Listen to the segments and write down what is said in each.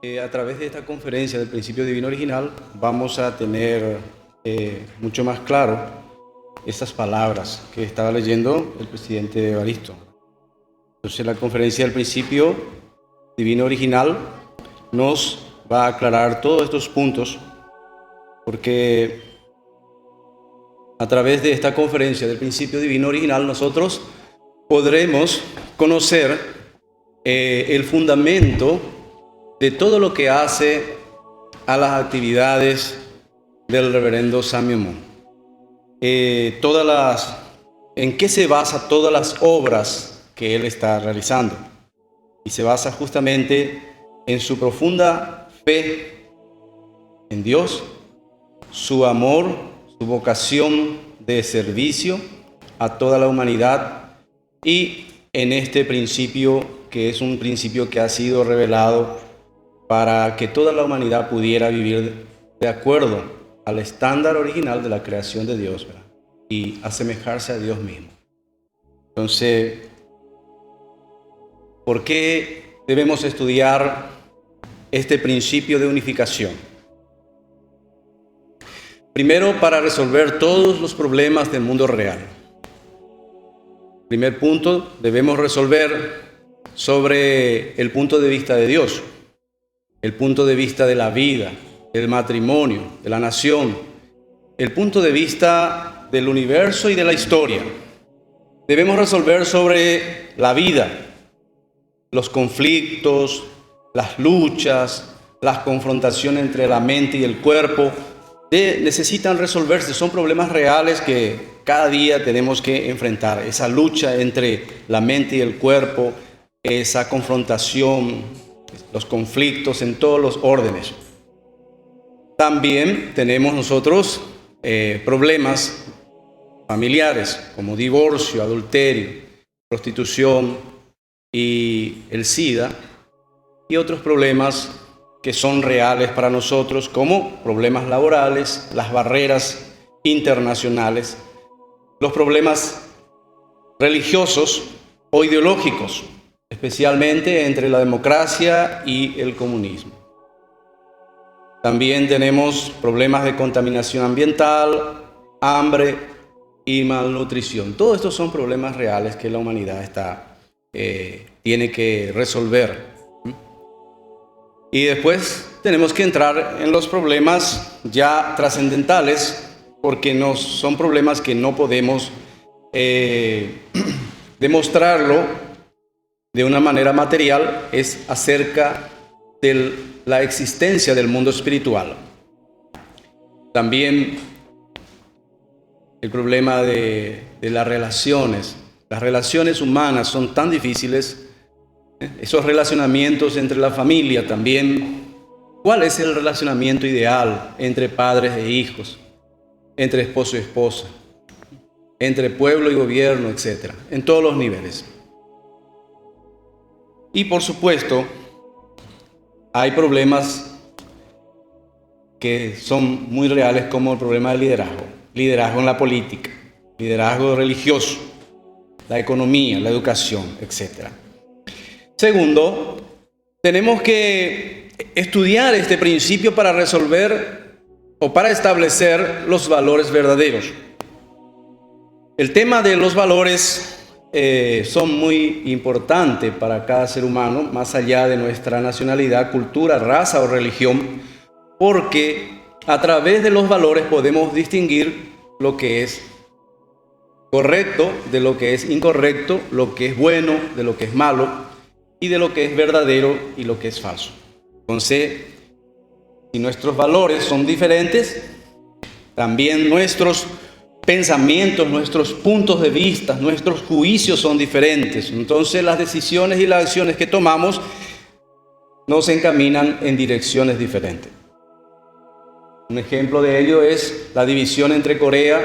A través de esta conferencia del principio divino original vamos a tener mucho más claro estas palabras que estaba leyendo el presidente Evaristo. Entonces la conferencia del principio divino original nos va a aclarar todos estos puntos, porque a través de esta conferencia del principio divino original nosotros podremos conocer el fundamento de todo lo que hace a las actividades del reverendo Samuel Moon. En qué se basa todas las obras que él está realizando. Y se basa justamente en su profunda fe en Dios, su amor, su vocación de servicio a toda la humanidad y en este principio que es un principio que ha sido revelado para que toda la humanidad pudiera vivir de acuerdo al estándar original de la creación de Dios, ¿verdad? Y asemejarse a Dios mismo. Entonces, ¿por qué debemos estudiar este principio de unificación? Primero, para resolver todos los problemas del mundo real. Primer punto, debemos resolver sobre el punto de vista de Dios, el punto de vista de la vida, del matrimonio, de la nación, el punto de vista del universo y de la historia. Debemos resolver sobre la vida, los conflictos, las luchas, las confrontaciones entre la mente y el cuerpo. Necesitan resolverse, son problemas reales que cada día tenemos que enfrentar. Esa lucha entre la mente y el cuerpo, esa confrontación, los conflictos en todos los órdenes. También tenemos nosotros problemas familiares como divorcio, adulterio, prostitución y el SIDA, y otros problemas que son reales para nosotros como problemas laborales, las barreras internacionales, los problemas religiosos o ideológicos, especialmente entre la democracia y el comunismo. También tenemos problemas de contaminación ambiental, hambre y malnutrición. Todos estos son problemas reales que la humanidad tiene que resolver. Y después tenemos que entrar en los problemas ya trascendentales, porque son problemas que no podemos demostrarlo de una manera material, es acerca de la existencia del mundo espiritual. También el problema de las relaciones. Las relaciones humanas son tan difíciles, esos relacionamientos entre la familia también. ¿Cuál es el relacionamiento ideal entre padres e hijos, entre esposo y esposa, entre pueblo y gobierno, etcétera, en todos los niveles? Y por supuesto, hay problemas que son muy reales, como el problema del liderazgo en la política, liderazgo religioso, la economía, la educación, etc. Segundo, tenemos que estudiar este principio para resolver o para establecer los valores verdaderos. El tema de los valores son muy importantes para cada ser humano, más allá de nuestra nacionalidad, cultura, raza o religión, porque a través de los valores podemos distinguir lo que es correcto de lo que es incorrecto, lo que es bueno de lo que es malo y de lo que es verdadero y lo que es falso. Entonces, si nuestros valores son diferentes, también nuestros pensamientos, nuestros puntos de vista, nuestros juicios son diferentes. Entonces las decisiones y las acciones que tomamos nos encaminan en direcciones diferentes. Un ejemplo de ello es la división entre Corea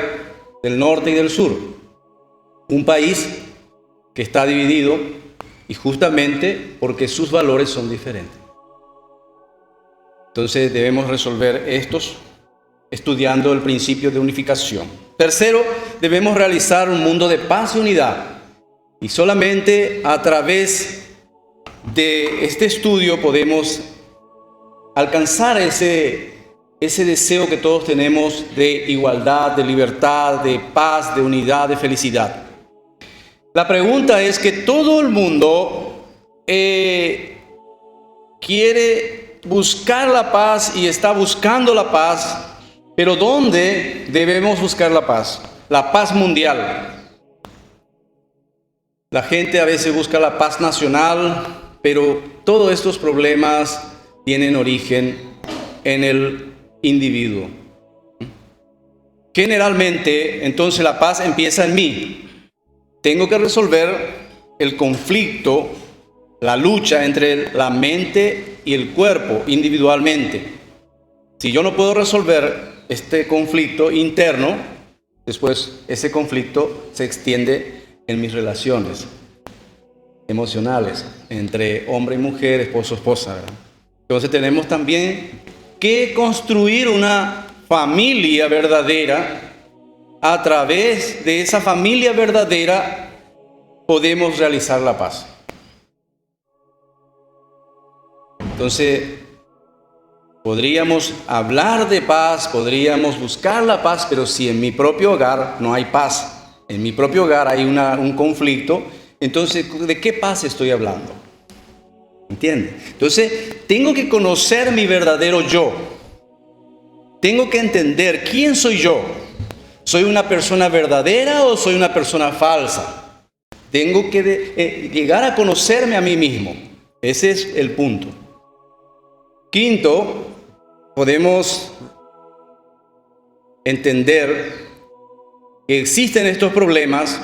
del Norte y del Sur. Un país que está dividido y justamente porque sus valores son diferentes. Entonces debemos resolver estos estudiando el principio de unificación. Tercero, debemos realizar un mundo de paz y unidad. Y solamente a través de este estudio podemos alcanzar ese deseo que todos tenemos de igualdad, de libertad, de paz, de unidad, de felicidad. La pregunta es que todo el mundo quiere buscar la paz y está buscando la paz, pero ¿dónde debemos buscar la paz? La paz mundial. La gente a veces busca la paz nacional, pero todos estos problemas tienen origen en el individuo. Generalmente, entonces la paz empieza en mí. Tengo que resolver el conflicto, la lucha entre la mente y el cuerpo individualmente. Si yo no puedo resolver este conflicto interno, después ese conflicto se extiende en mis relaciones emocionales entre hombre y mujer, esposo, esposa, ¿verdad? Entonces tenemos también que construir una familia verdadera. A través de esa familia verdadera podemos realizar la paz. Entonces, podríamos hablar de paz, podríamos buscar la paz, pero si en mi propio hogar no hay paz, en mi propio hogar hay un conflicto, entonces, ¿de qué paz estoy hablando? ¿Entiende? Entonces, tengo que conocer mi verdadero yo. Tengo que entender quién soy yo. ¿Soy una persona verdadera o soy una persona falsa? Tengo que llegar a conocerme a mí mismo. Ese es el punto. Quinto, podemos entender que existen estos problemas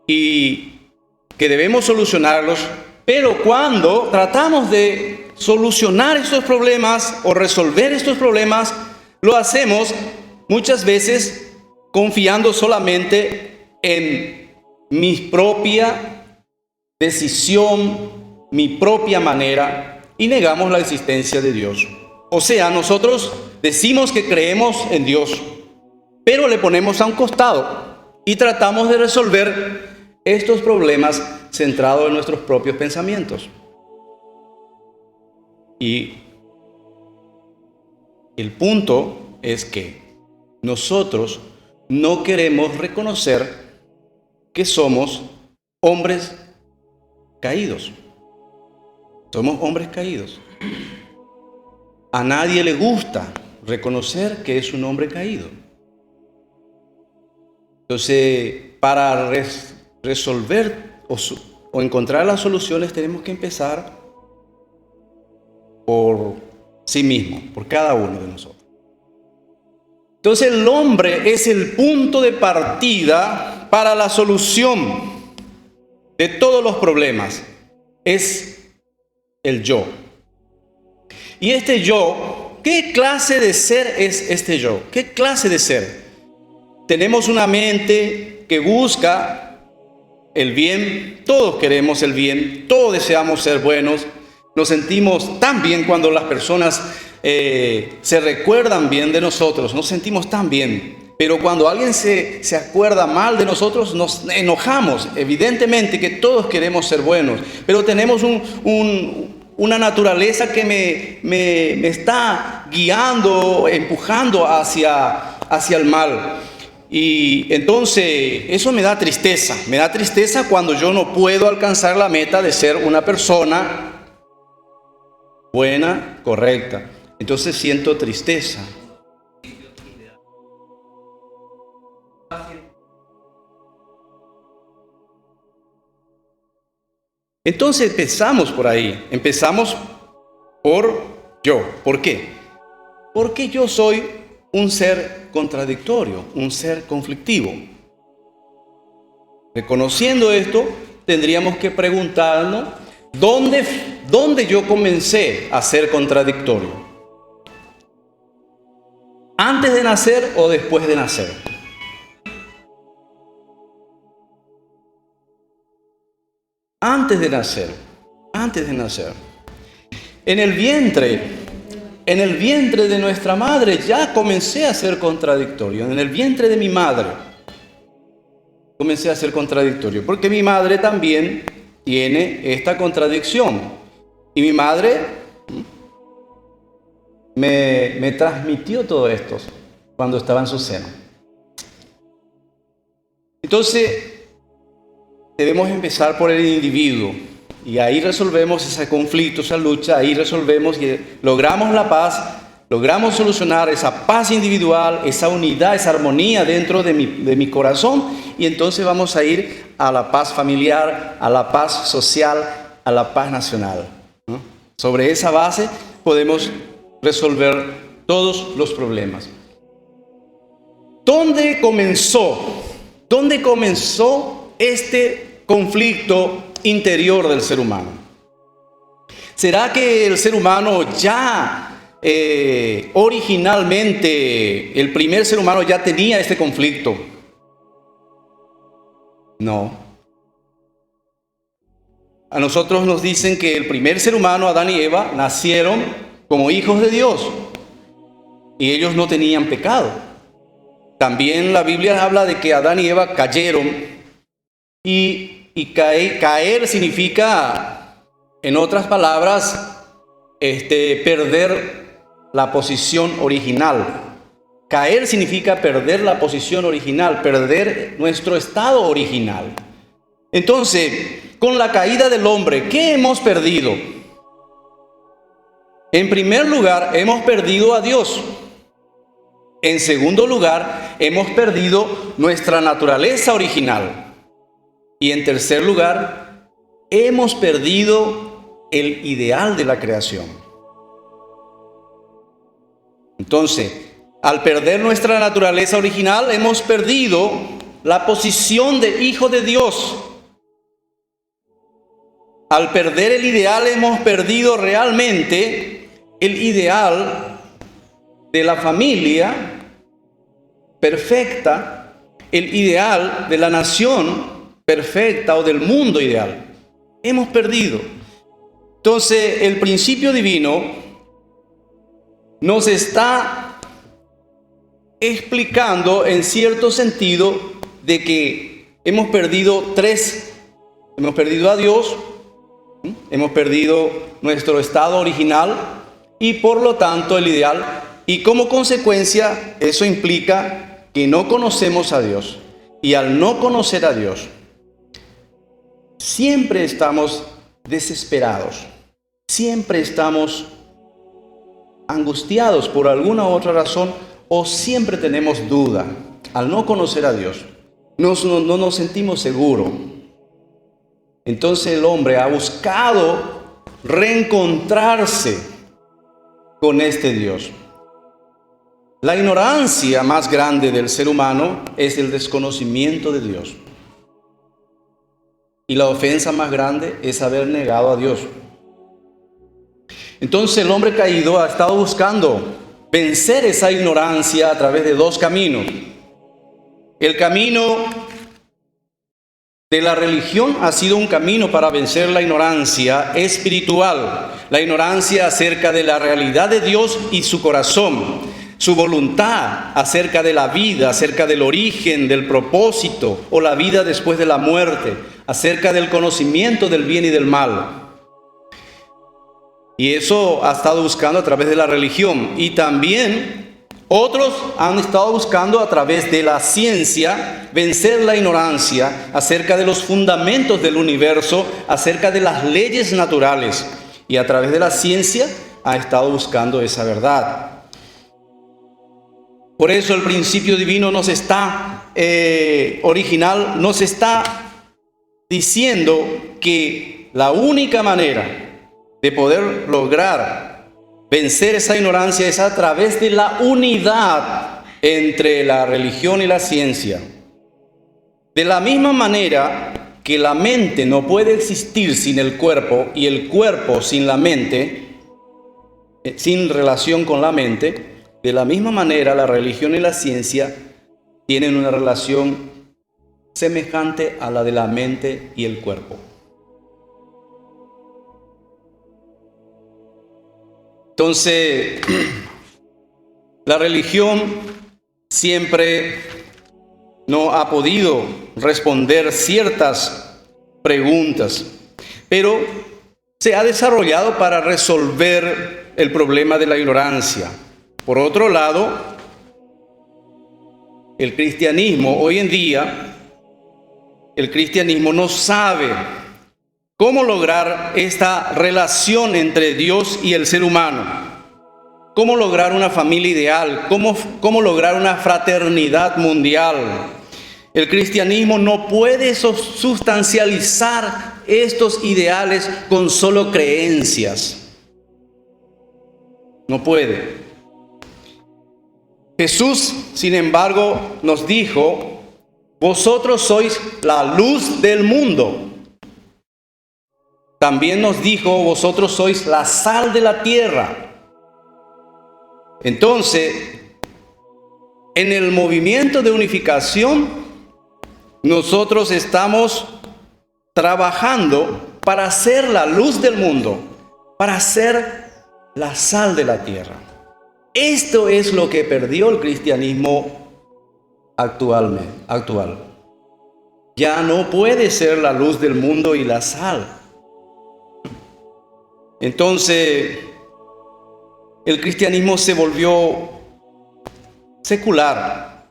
y que debemos solucionarlos, pero cuando tratamos de solucionar estos problemas o resolver estos problemas, lo hacemos muchas veces confiando solamente en mi propia decisión, mi propia manera, y negamos la existencia de Dios. O sea, nosotros decimos que creemos en Dios, pero le ponemos a un costado y tratamos de resolver estos problemas centrados en nuestros propios pensamientos. Y el punto es que nosotros no queremos reconocer que somos hombres caídos. Somos hombres caídos. A nadie le gusta reconocer que es un hombre caído. Entonces, para resolver o encontrar las soluciones, tenemos que empezar por sí mismo, por cada uno de nosotros. Entonces el hombre es el punto de partida para la solución de todos los problemas. Es el yo. Y este yo, ¿qué clase de ser es este yo? ¿Qué clase de ser? Tenemos una mente que busca el bien, todos queremos el bien, todos deseamos ser buenos. Nos sentimos tan bien cuando las personas se recuerdan bien de nosotros, nos sentimos tan bien. Pero cuando alguien se acuerda mal de nosotros, nos enojamos. Evidentemente que todos queremos ser buenos, pero tenemos una naturaleza que me está guiando, empujando hacia el mal. Y entonces eso me da tristeza cuando yo no puedo alcanzar la meta de ser una persona buena, correcta. Entonces siento tristeza. Entonces empezamos por ahí, empezamos por yo. ¿Por qué? Porque yo soy un ser contradictorio, un ser conflictivo. Reconociendo esto, tendríamos que preguntarnos ¿dónde yo comencé a ser contradictorio? ¿Antes de nacer o después de nacer? Antes de nacer. En el vientre de nuestra madre ya comencé a ser contradictorio. En el vientre de mi madre comencé a ser contradictorio, porque mi madre también tiene esta contradicción. Y mi madre me transmitió todo esto cuando estaba en su seno. Entonces, debemos empezar por el individuo y ahí resolvemos ese conflicto, esa lucha, ahí resolvemos y logramos la paz, logramos solucionar esa paz individual, esa unidad, esa armonía dentro de mi corazón, y entonces vamos a ir a la paz familiar, a la paz social, a la paz nacional, ¿no? Sobre esa base podemos resolver todos los problemas. ¿Dónde comenzó este conflicto interior del ser humano? ¿Será que el ser humano ya originalmente, el primer ser humano ya tenía este conflicto? No. A nosotros nos dicen que el primer ser humano, Adán y Eva, nacieron como hijos de Dios y ellos no tenían pecado. También la Biblia habla de que Adán y Eva cayeron y caer significa, en otras palabras, perder la posición original. Caer significa perder la posición original, perder nuestro estado original. Entonces, con la caída del hombre, ¿qué hemos perdido? En primer lugar, hemos perdido a Dios. En segundo lugar, hemos perdido nuestra naturaleza original. Y en tercer lugar, hemos perdido el ideal de la creación. Entonces, al perder nuestra naturaleza original, hemos perdido la posición de hijo de Dios. Al perder el ideal, hemos perdido realmente el ideal de la familia perfecta, el ideal de la nación perfecta o del mundo ideal. Hemos perdido. Entonces, el principio divino nos está explicando en cierto sentido de que hemos perdido hemos perdido a Dios, hemos perdido nuestro estado original y por lo tanto el ideal, y como consecuencia eso implica que no conocemos a Dios, y al no conocer a Dios siempre estamos desesperados, siempre estamos angustiados por alguna otra razón, o siempre tenemos duda. Al no conocer a Dios no nos sentimos seguros. Entonces el hombre ha buscado reencontrarse con este Dios. La ignorancia más grande del ser humano es el desconocimiento de Dios. Y la ofensa más grande es haber negado a Dios. Entonces el hombre caído ha estado buscando vencer esa ignorancia a través de dos caminos. El camino de la religión ha sido un camino para vencer la ignorancia espiritual, la ignorancia acerca de la realidad de Dios y su corazón, su voluntad acerca de la vida, acerca del origen, del propósito o la vida después de la muerte, acerca del conocimiento del bien y del mal. Y eso ha estado buscando a través de la religión. Y también otros han estado buscando a través de la ciencia vencer la ignorancia acerca de los fundamentos del universo, acerca de las leyes naturales. Y a través de la ciencia ha estado buscando esa verdad. Por eso el principio divino original nos está diciendo que la única manera de poder lograr vencer esa ignorancia es a través de la unidad entre la religión y la ciencia. De la misma manera que la mente no puede existir sin el cuerpo y el cuerpo sin la mente, sin relación con la mente, de la misma manera la religión y la ciencia tienen una relación semejante a la de la mente y el cuerpo. Entonces, la religión siempre no ha podido responder ciertas preguntas, pero se ha desarrollado para resolver el problema de la ignorancia. Por otro lado, el cristianismo hoy en día, el cristianismo no sabe cómo lograr esta relación entre Dios y el ser humano, cómo lograr una familia ideal, cómo lograr una fraternidad mundial. El cristianismo no puede sustancializar estos ideales con solo creencias. No puede. Jesús, sin embargo, nos dijo: vosotros sois la luz del mundo. También nos dijo: vosotros sois la sal de la tierra. Entonces, en el movimiento de unificación, nosotros estamos trabajando para ser la luz del mundo, para ser la sal de la tierra. Esto es lo que perdió el cristianismo actual. Ya no puede ser la luz del mundo y la sal. Entonces, el cristianismo se volvió secular,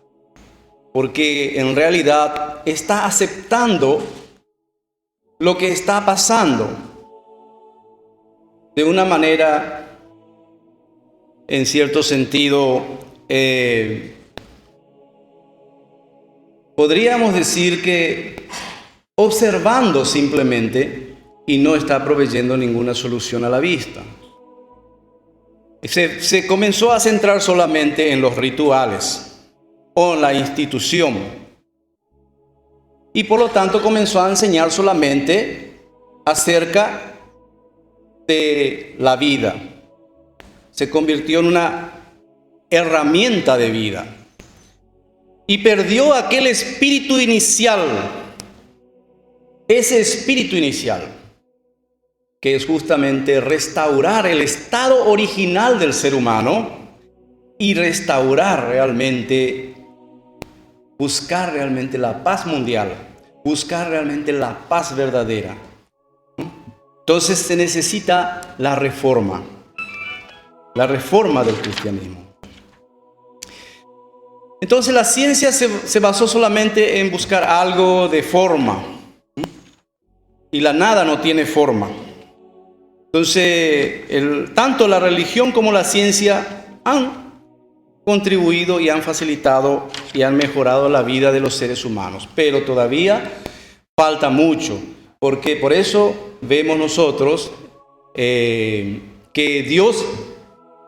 porque en realidad está aceptando lo que está pasando de una manera, en cierto sentido, podríamos decir que observando simplemente, y no está proveyendo ninguna solución a la vista. Se comenzó a centrar solamente en los rituales o en la institución, y por lo tanto comenzó a enseñar solamente acerca de la vida. Se convirtió en una herramienta de vida y perdió aquel espíritu inicial, ese espíritu inicial, que es justamente restaurar el estado original del ser humano y restaurar realmente, buscar realmente la paz mundial, buscar realmente la paz verdadera. Entonces se necesita la reforma del cristianismo. Entonces la ciencia se basó solamente en buscar algo de forma, y la nada no tiene forma. Entonces, tanto la religión como la ciencia han contribuido y han facilitado y han mejorado la vida de los seres humanos, pero todavía falta mucho, porque por eso vemos nosotros que Dios,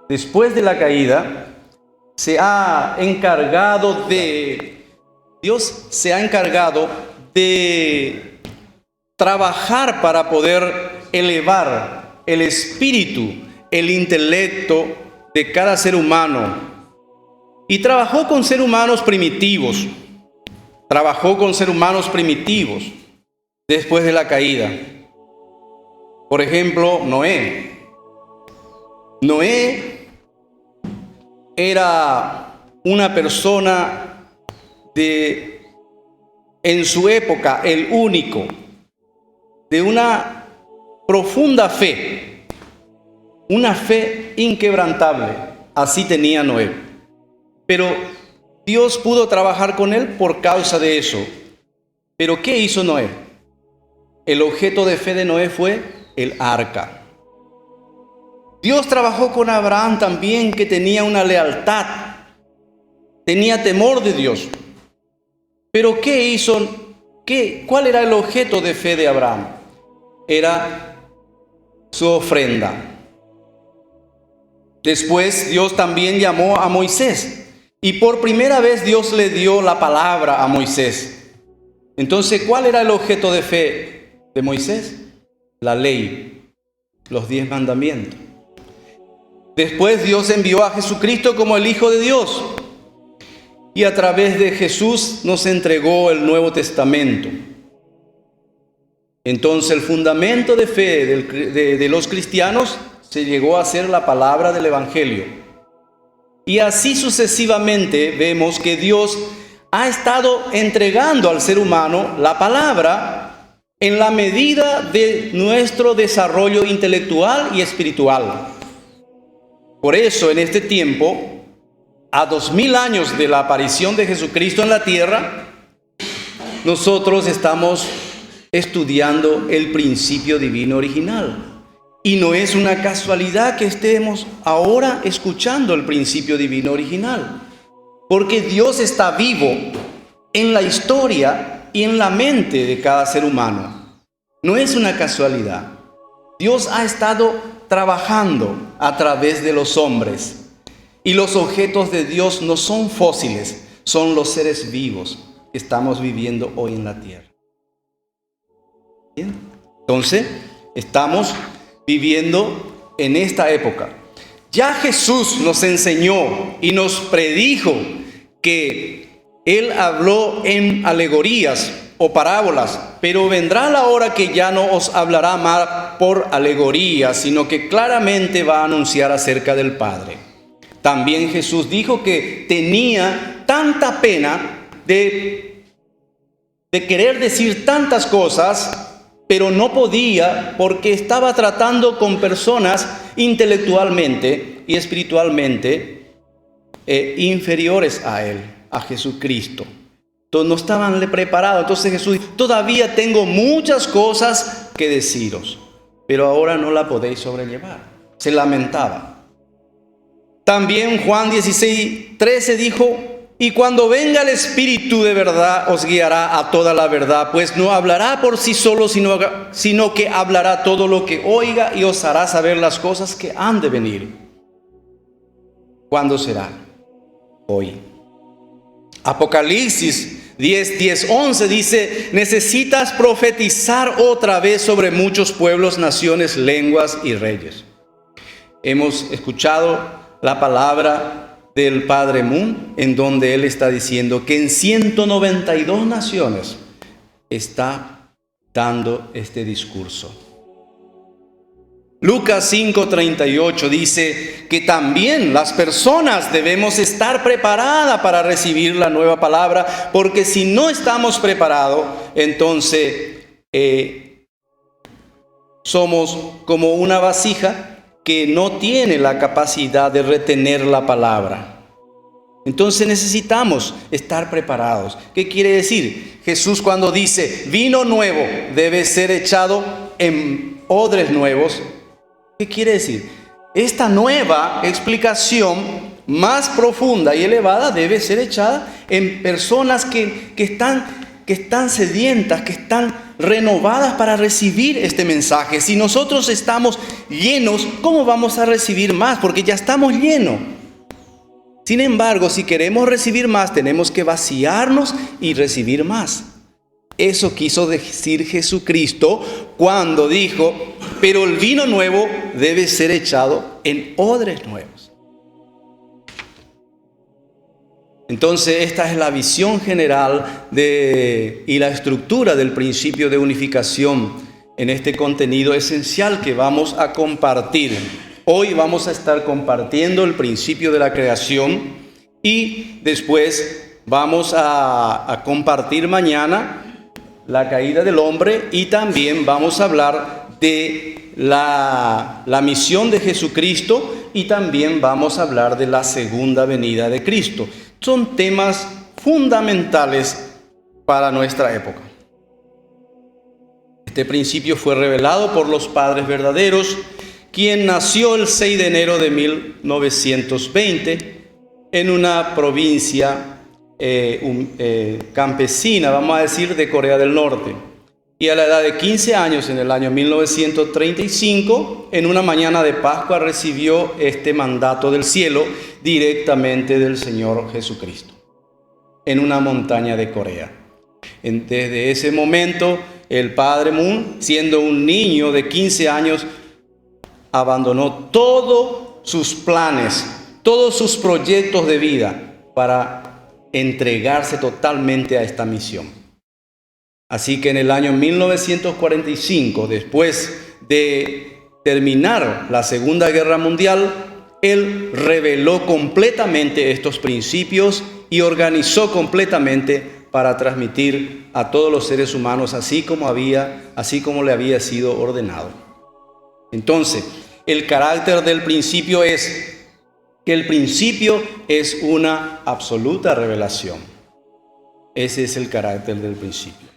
después de la caída, se ha encargado de trabajar para poder elevar el espíritu, el intelecto de cada ser humano. Y trabajó con seres humanos primitivos. Después de la caída. Por ejemplo, Noé. Noé era una persona en su época, el único, de una profunda fe, una fe inquebrantable. Así tenía Noé. Pero Dios pudo trabajar con él por causa de eso. ¿Pero qué hizo Noé? El objeto de fe de Noé fue el arca. Dios trabajó con Abraham también, que tenía una lealtad, tenía temor de Dios. Pero ¿qué hizo? ¿Cuál era el objeto de fe de Abraham? Era su ofrenda. Después Dios también llamó a Moisés, y por primera vez Dios le dio la palabra a Moisés. Entonces, ¿cuál era el objeto de fe de Moisés? La ley, los 10 mandamientos. Después Dios envió a Jesucristo como el Hijo de Dios, y a través de Jesús nos entregó el Nuevo Testamento. Entonces el fundamento de fe de los cristianos se llegó a ser la palabra del Evangelio. Y así sucesivamente vemos que Dios ha estado entregando al ser humano la palabra en la medida de nuestro desarrollo intelectual y espiritual. Por eso, en este tiempo, a 2000 años de la aparición de Jesucristo en la tierra, nosotros estamos estudiando el principio divino original. Y no es una casualidad que estemos ahora escuchando el principio divino original, porque Dios está vivo en la historia y en la mente de cada ser humano. No es una casualidad. Dios ha estado trabajando a través de los hombres, y los objetos de Dios no son fósiles, son los seres vivos que estamos viviendo hoy en la tierra. ¿Bien? Entonces, estamos viviendo en esta época. Ya Jesús nos enseñó y nos predijo que Él habló en alegorías o parábolas, pero vendrá la hora que ya no os hablará más por alegorías, sino que claramente va a anunciar acerca del Padre. También Jesús dijo que tenía tanta pena de querer decir tantas cosas, pero no podía porque estaba tratando con personas intelectualmente y espiritualmente inferiores a Él, a Jesucristo. Entonces no estaban preparados. Entonces Jesús dijo: todavía tengo muchas cosas que deciros, pero ahora no la podéis sobrellevar. Se lamentaba. También Juan 16:13 dijo: y cuando venga el Espíritu de verdad, os guiará a toda la verdad, pues no hablará por sí solo, sino que hablará todo lo que oiga y os hará saber las cosas que han de venir. ¿Cuándo será? Hoy. Apocalipsis 10:11 dice: necesitas profetizar otra vez sobre muchos pueblos, naciones, lenguas y reyes. Hemos escuchado la palabra del Padre Moon, en donde él está diciendo que en 192 naciones está dando este discurso. Lucas 5:38 dice que también las personas debemos estar preparadas para recibir la nueva palabra, porque si no estamos preparados, entonces somos como una vasija que no tiene la capacidad de retener la palabra. Entonces necesitamos estar preparados. ¿Qué quiere decir? Jesús, cuando dice vino nuevo debe ser echado en odres nuevos, ¿qué quiere decir? Esta nueva explicación más profunda y elevada debe ser echada en personas que están sedientas, que están renovadas para recibir este mensaje. Si nosotros estamos llenos, ¿cómo vamos a recibir más? Porque ya estamos llenos. Sin embargo, si queremos recibir más, tenemos que vaciarnos y recibir más. Eso quiso decir Jesucristo cuando dijo: pero el vino nuevo debe ser echado en odres nuevos. Entonces, esta es la visión general y la estructura del principio de unificación en este contenido esencial que vamos a compartir. Hoy vamos a estar compartiendo el principio de la creación y después vamos a compartir mañana la caída del hombre, y también vamos a hablar de la misión de Jesucristo, y también vamos a hablar de la segunda venida de Cristo. Son temas fundamentales para nuestra época. Este principio fue revelado por los padres verdaderos, quien nació el 6 de enero de 1920 en una provincia campesina, vamos a decir, de Corea del Norte. Y a la edad de 15 años, en el año 1935, en una mañana de Pascua, recibió este mandato del cielo directamente del Señor Jesucristo, en una montaña de Corea. Desde ese momento, el Padre Moon, siendo un niño de 15 años, abandonó todos sus planes, todos sus proyectos de vida para entregarse totalmente a esta misión. Así que en el año 1945, después de terminar la Segunda Guerra Mundial, él reveló completamente estos principios y organizó completamente para transmitir a todos los seres humanos así como le había sido ordenado. Entonces, el carácter del principio es que el principio es una absoluta revelación. Ese es el carácter del principio.